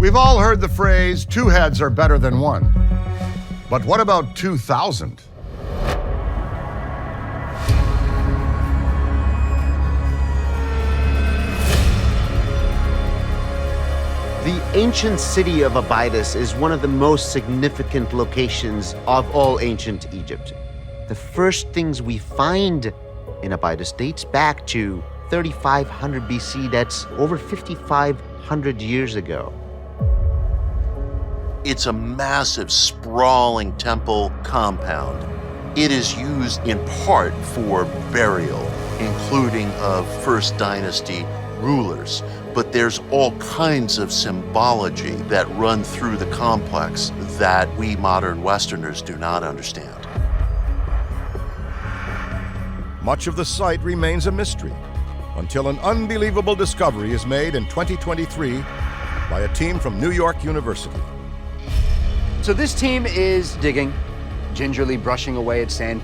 We've all heard the phrase, 2 heads are better than 1. But what about 2,000? The ancient city of Abydos is one of the most significant locations of all ancient Egypt. The first things we find in Abydos dates back to 3500 BC. That's over 5,500 years ago. It's a massive, sprawling temple compound. It is used in part for burial, including of First Dynasty rulers. But there's all kinds of symbology that run through the complex that we modern Westerners do not understand. Much of the site remains a mystery until an unbelievable discovery is made in 2023 by a team from New York University. So this team is digging, gingerly brushing away at sand,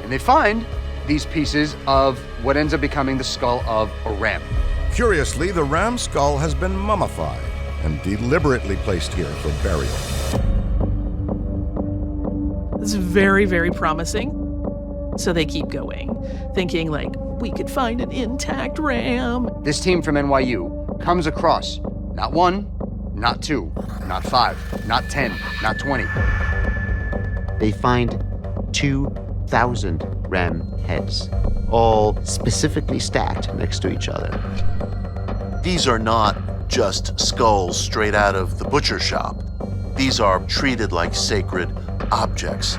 and they find these pieces of what ends up becoming the skull of a ram. Curiously, the ram skull has been mummified and deliberately placed here for burial. It's very, very promising. So they keep going, thinking like, we could find an intact ram. This team from NYU comes across not 1, not 2, not 5, not 10, not 20. They find 2,000 ram heads, all specifically stacked next to each other. These are not just skulls straight out of the butcher shop. These are treated like sacred objects.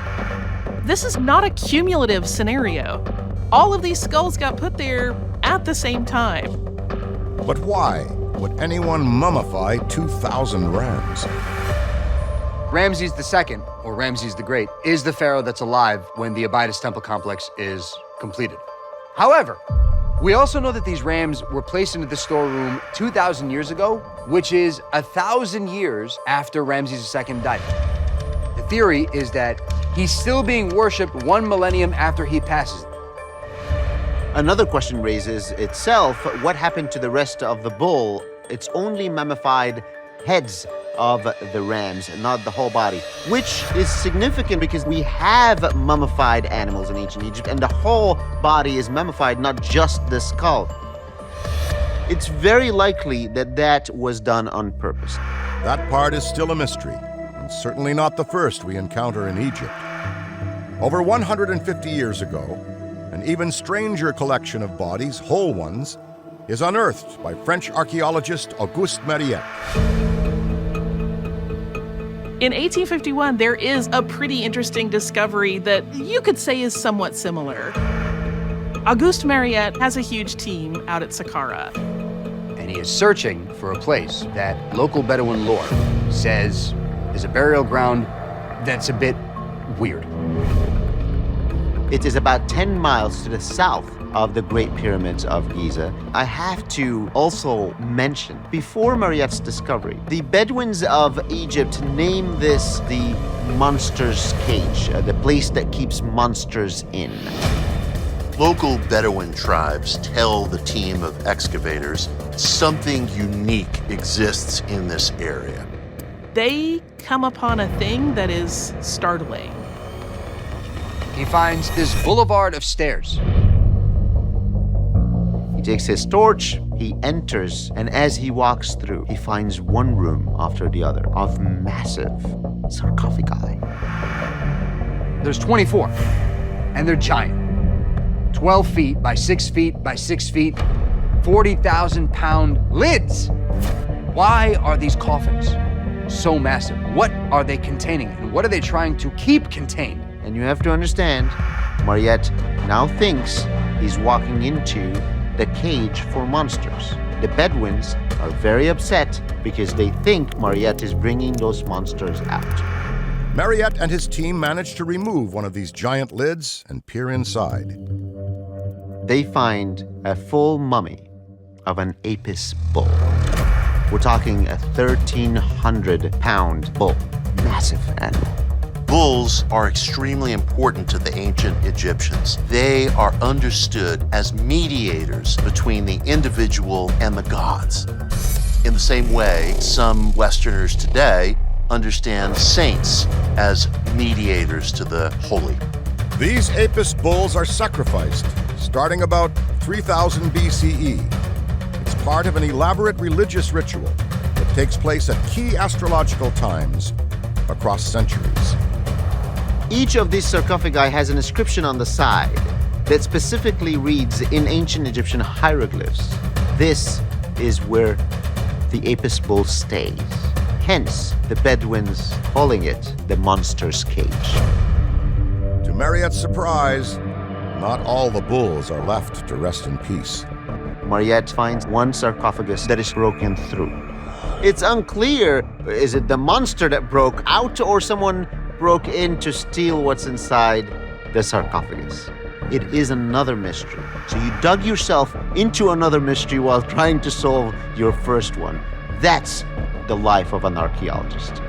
This is not a cumulative scenario. All of these skulls got put there at the same time. But why would anyone mummify 2,000 rams? Ramses II, or Ramses the Great, is the pharaoh that's alive when the Abydos temple complex is completed. However, we also know that these rams were placed into the storeroom 2,000 years ago, which is 1,000 years after Ramses II died. The theory is that he's still being worshipped 1 millennium after he passes. Another question raises itself, what happened to the rest of the bull? It's only mummified heads of the rams, not the whole body, which is significant because we have mummified animals in ancient Egypt and the whole body is mummified, not just the skull. It's very likely that that was done on purpose. That part is still a mystery, and certainly not the first we encounter in Egypt. Over 150 years ago, an even stranger collection of bodies, whole ones, is unearthed by French archaeologist Auguste Mariette. In 1851, there is a pretty interesting discovery that you could say is somewhat similar. Auguste Mariette has a huge team out at Saqqara. And he is searching for a place that local Bedouin lore says is a burial ground that's a bit weird. It is about 10 miles to the south of the Great Pyramids of Giza. I have to also mention, before Mariette's discovery, the Bedouins of Egypt named this the monster's cage, the place that keeps monsters in. Local Bedouin tribes tell the team of excavators something unique exists in this area. They come upon a thing that is startling. He finds this boulevard of stairs. He takes his torch, he enters, and as he walks through, he finds one room after the other of massive sarcophagi. There's 24, and they're giant. 12 feet by 6 feet by 6 feet, 40,000-pound lids. Why are these coffins so massive? What are they containing, and what are they trying to keep contained? And you have to understand, Mariette now thinks he's walking into the cage for monsters. The Bedouins are very upset because they think Mariette is bringing those monsters out. Mariette and his team manage to remove one of these giant lids and peer inside. They find a full mummy of an Apis bull. We're talking a 1,300-pound bull. Massive animal. Bulls are extremely important to the ancient Egyptians. They are understood as mediators between the individual and the gods. In the same way, some Westerners today understand saints as mediators to the holy. These Apis bulls are sacrificed starting about 3000 BCE. It's part of an elaborate religious ritual that takes place at key astrological times across centuries. Each of these sarcophagi has an inscription on the side that specifically reads in ancient Egyptian hieroglyphs, "This is where the Apis bull stays." Hence, the Bedouins calling it the monster's cage. To Mariette's surprise, not all the bulls are left to rest in peace. Mariette finds one sarcophagus that is broken through. It's unclear, is it the monster that broke out or someone broke in to steal what's inside the sarcophagus? It is another mystery. So you dug yourself into another mystery while trying to solve your first one. That's the life of an archaeologist.